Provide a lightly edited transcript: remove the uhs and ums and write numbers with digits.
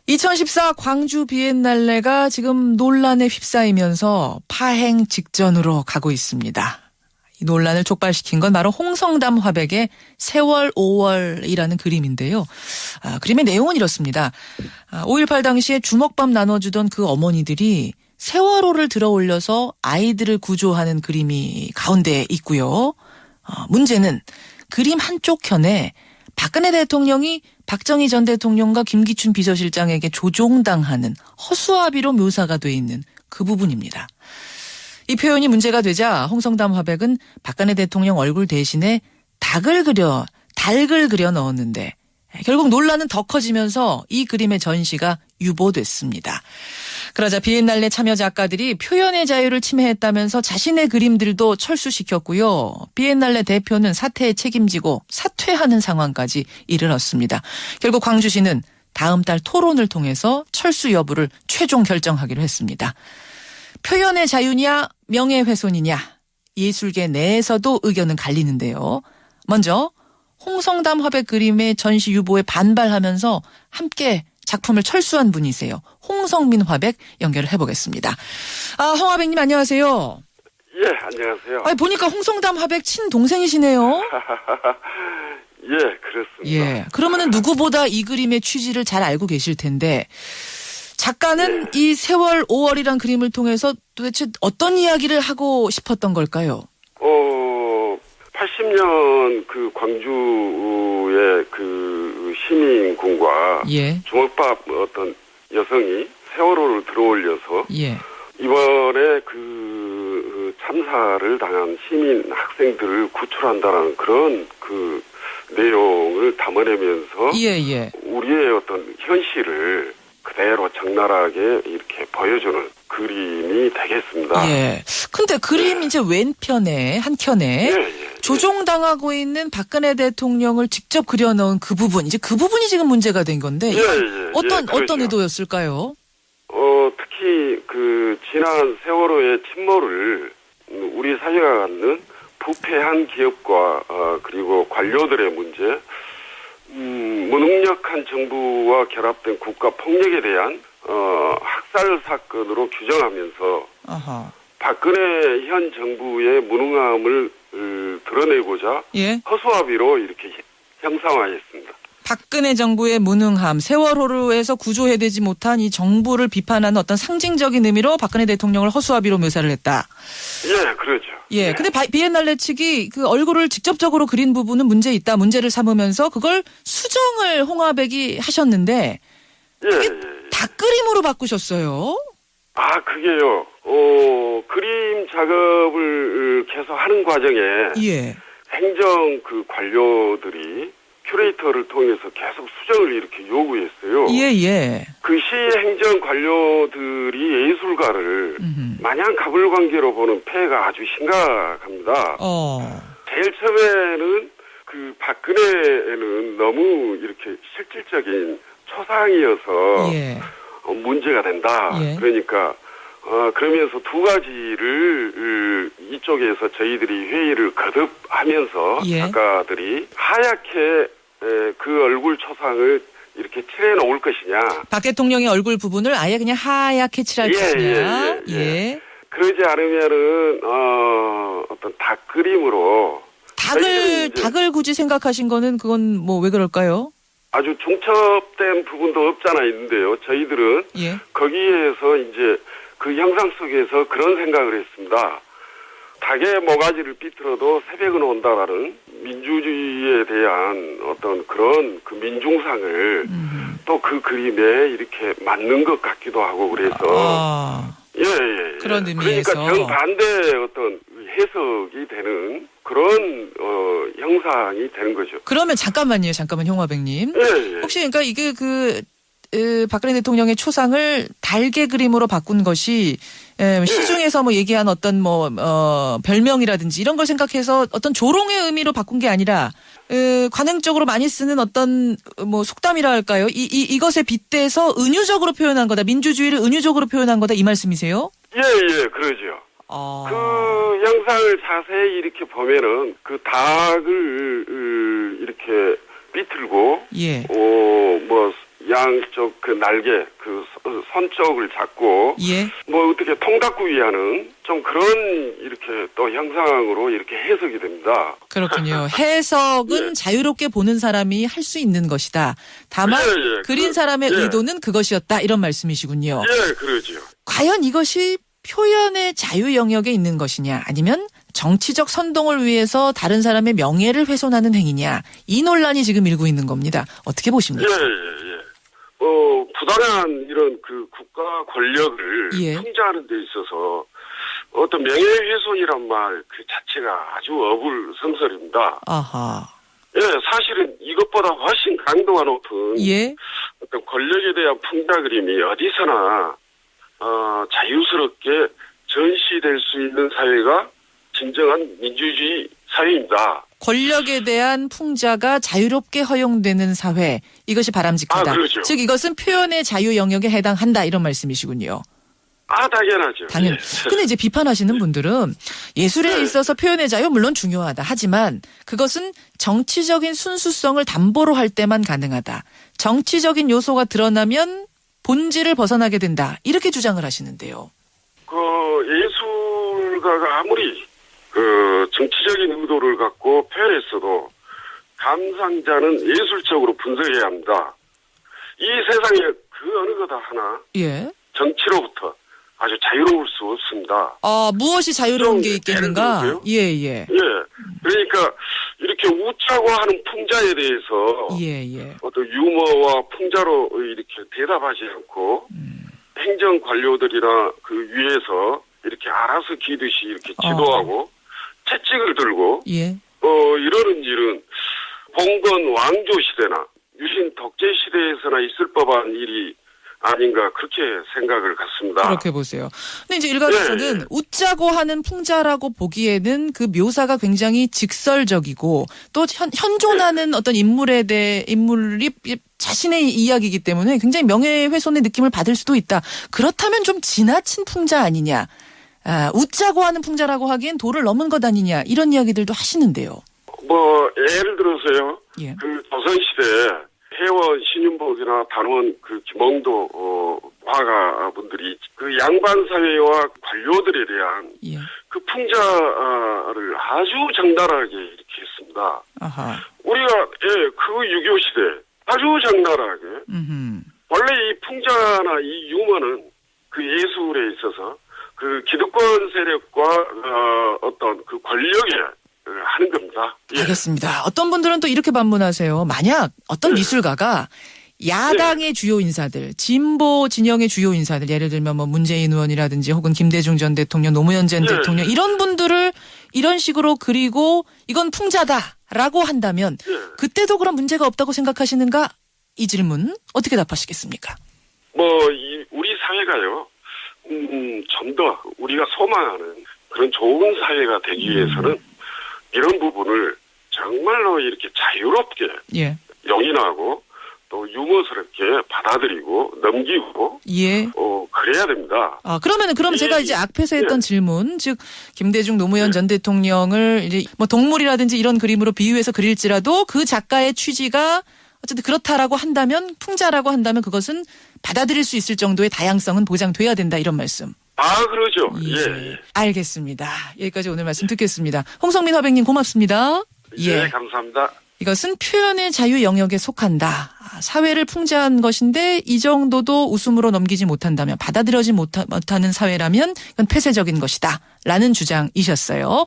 2014 광주 비엔날레가 지금 논란에 휩싸이면서 파행 직전으로 가고 있습니다. 이 논란을 촉발시킨 건 바로 홍성담 화백의 세월 5월이라는 그림인데요. 그림의 내용은 이렇습니다. 5.18 당시에 주먹밥 나눠주던 그 어머니들이 세월호를 들어 올려서 아이들을 구조하는 그림이 가운데 있고요. 문제는 그림 한쪽 편에 박근혜 대통령이 박정희 전 대통령과 김기춘 비서실장에게 조종당하는 허수아비로 묘사가 돼 있는 그 부분입니다. 이 표현이 문제가 되자 홍성담 화백은 박근혜 대통령 얼굴 대신에 닭을 그려 넣었는데 결국 논란은 더 커지면서 이 그림의 전시가 유보됐습니다. 그러자 비엔날레 참여 작가들이 표현의 자유를 침해했다면서 자신의 그림들도 철수시켰고요. 비엔날레 대표는 사태에 책임지고 사퇴하는 상황까지 이르렀습니다. 결국 광주시는 다음 달 토론을 통해서 철수 여부를 최종 결정하기로 했습니다. 표현의 자유냐 명예훼손이냐 예술계 내에서도 의견은 갈리는데요. 먼저 홍성담 화백 그림의 전시 유보에 반발하면서 함께 작품을 철수한 분이세요. 홍성민 화백 연결을 해보겠습니다. 홍화백님 안녕하세요. 예, 안녕하세요. 보니까 홍성담 화백 친동생이시네요. 예, 그렇습니다. 예, 그러면은 누구보다 이 그림의 취지를 잘 알고 계실 텐데 작가는 이 세월 5월이란 그림을 통해서 도대체 어떤 이야기를 하고 싶었던 걸까요? 80년 그 광주의 그 시민군과 주먹밥 어떤 여성이 세월호를 들어올려서 이번에 그 참사를 당한 시민 학생들을 구출한다는 그런 그 내용을 담아내면서 우리의 어떤 현실을 그대로 적나라하게 이렇게 보여주는 그림이 되겠습니다. 예. 근데 그림 이제 왼편에 한켠에 조종당하고 있는 박근혜 대통령을 직접 그려놓은 그 부분, 이제 그 부분이 지금 문제가 된 건데 어떤 의도였을까요? 특히 그 지난 세월호의 침몰을 우리 사회가 갖는 부패한 기업과 그리고 관료들의 문제, 무능력한 정부와 결합된 국가 폭력에 대한 학살 사건으로 규정하면서 박근혜 현 정부의 무능함을 드러내고자 허수아비로 이렇게 형상화했습니다. 박근혜 정부의 무능함, 세월호로에서 구조해내지 못한 이 정부를 비판하는 어떤 상징적인 의미로 박근혜 대통령을 허수아비로 묘사를 했다. 예, 그렇죠. 예, 근데 비엔날레 측이 그 얼굴을 직접적으로 그린 부분은 문제를 삼으면서 그걸 수정을 홍화백이 하셨는데 닭 그림으로 바꾸셨어요. 그게요. 그림 작업을 계속 하는 과정에 행정 그 관료들이 큐레이터를 통해서 계속 수정을 이렇게 요구했어요. 그 시 행정 관료들이 예술가를 마냥 가불관계로 보는 폐해가 아주 심각합니다. 제일 처음에는 그 박근혜는 너무 이렇게 실질적인 초상이어서 문제가 된다. 그러니까 그러면서 두 가지를 이쪽에서 저희들이 회의를 거듭하면서 작가들이 하얗게 그 얼굴 초상을 이렇게 칠해 놓을 것이냐. 박 대통령의 얼굴 부분을 아예 그냥 하얗게 칠할 것이냐. 그러지 않으면은 어떤 닭 그림으로 닭을 굳이 생각하신 거는 그건 뭐 왜 그럴까요? 아주 중첩된 부분도 없잖아 있는데요. 저희들은 거기에서 이제 그 형상 속에서 그런 생각을 했습니다. 닭의 모가지를 비틀어도 새벽은 온다라는 민주주의에 대한 어떤 그런 그 민중상을 또 그 그림에 이렇게 맞는 것 같기도 하고 그래서 그런 의미에서 그러니까 정반대의 어떤 해석이 되는 그런 형상이 되는 거죠. 그러면 잠깐만요, 홍화백님. 혹시 그러니까 이게 박근혜 대통령의 초상을 달개 그림으로 바꾼 것이 시중에서 뭐 얘기한 어떤 별명이라든지 이런 걸 생각해서 어떤 조롱의 의미로 바꾼 게 아니라 관행적으로 많이 쓰는 어떤 속담이라 할까요? 이것에 빗대서 은유적으로 표현한 거다. 민주주의를 은유적으로 표현한 거다. 이 말씀이세요? 그러죠. 그 영상을 자세히 이렇게 보면은 그 닭을 이렇게 비틀고 양쪽 그 날개 그 선 쪽을 잡고 예. 뭐 어떻게 통닭구이 하는 좀 그런 이렇게 또 형상으로 이렇게 해석이 됩니다. 그렇군요. 해석은 예. 자유롭게 보는 사람이 할 수 있는 것이다. 다만 예. 그린 사람의 예. 의도는 그것이었다. 이런 말씀이시군요. 예, 그러죠. 과연 이것이 표현의 자유 영역에 있는 것이냐 아니면 정치적 선동을 위해서 다른 사람의 명예를 훼손하는 행위냐 이 논란이 지금 일고 있는 겁니다. 어떻게 보십니까? 예. 부당한 이런 그 국가 권력을 예. 통제하는 데 있어서 어떤 명예훼손이란 말 그 자체가 아주 어불성설입니다. 아하. 예, 사실은 이것보다 훨씬 강도가 높은 예. 어떤 권력에 대한 풍자 그림이 어디서나 자유스럽게 전시될 수 있는 사회가 진정한 민주주의 사회입니다. 권력에 대한 풍자가 자유롭게 허용되는 사회 이것이 바람직하다. 그렇죠. 즉 이것은 표현의 자유 영역에 해당한다 이런 말씀이시군요. 당연하죠. 당연. 예. 근데 이제 비판하시는 분들은 예술에 네. 있어서 표현의 자유 물론 중요하다. 하지만 그것은 정치적인 순수성을 담보로 할 때만 가능하다. 정치적인 요소가 드러나면 본질을 벗어나게 된다. 이렇게 주장을 하시는데요. 예술가가 아무리 정치적인 의도를 갖고 표현했어도 감상자는 예술적으로 분석해야 합니다. 이 세상에 그 어느 것 하나 예. 정치로부터 아주 자유로울 수 없습니다. 무엇이 자유로운 게 있겠는가? 예를 들어서요? 예. 그러니까 이렇게 웃자고 하는 풍자에 대해서 예. 어떤 유머와 풍자로 이렇게 대답하지 않고 행정 관료들이나 그 위에서 이렇게 알아서 기듯이 이렇게 지도하고 채찍을 들고 예. 이러는 일은 봉건 왕조 시대나 유신 독재 시대에서나 있을 법한 일이 아닌가 그렇게 생각을 갖습니다. 그렇게 보세요. 근데 이제 일각에서는 네. 웃자고 하는 풍자라고 보기에는 그 묘사가 굉장히 직설적이고 또 현존하는 어떤 인물이 자신의 이야기이기 때문에 굉장히 명예훼손의 느낌을 받을 수도 있다. 그렇다면 좀 지나친 풍자 아니냐. 웃자고 하는 풍자라고 하기엔 도를 넘은 것 아니냐. 이런 이야기들도 하시는데요. 예를 들어서요. 예. 그 조선시대 회원 신윤복이나 단원 그 김홍도 화가분들이 그 양반 사회와 관료들에 대한 예. 그 풍자를 아주 적나라하게 이렇게 했습니다. 아하. 우리가 그 6.25 시대 아주 적나라하게 원래 이 풍자나 이 유머는 그 예술에 있어서 그 기득권 세력과 어떤 그 권력에 하는 겁니다. 예. 알겠습니다. 어떤 분들은 또 이렇게 반문하세요. 만약 어떤 미술가가 야당의 주요 인사들, 진보 진영의 주요 인사들, 예를 들면 뭐 문재인 의원이라든지 혹은 김대중 전 대통령, 노무현 전 대통령 이런 분들을 이런 식으로 그리고 이건 풍자다라고 한다면 그때도 그런 문제가 없다고 생각하시는가? 이 질문 어떻게 답하시겠습니까? 우리 사회가요. 좀 더 우리가 소망하는 그런 좋은 사회가 되기 위해서는 이런 부분을 정말로 이렇게 자유롭게 용인하고 또 유머스럽게 받아들이고 넘기고 그래야 됩니다. 그럼 제가 이제 앞에서 했던 질문, 즉 김대중 노무현 전 대통령을 이제 뭐 동물이라든지 이런 그림으로 비유해서 그릴지라도 그 작가의 취지가 어쨌든 그렇다라고 한다면 풍자라고 한다면 그것은 받아들일 수 있을 정도의 다양성은 보장돼야 된다 이런 말씀. 그러죠. 예. 알겠습니다. 여기까지 오늘 말씀 듣겠습니다. 홍성민 화백님 고맙습니다. 예, 감사합니다. 이것은 표현의 자유 영역에 속한다. 사회를 풍자한 것인데 이 정도도 웃음으로 넘기지 못한다면 받아들여지 못하는 사회라면 이건 폐쇄적인 것이다. 라는 주장이셨어요.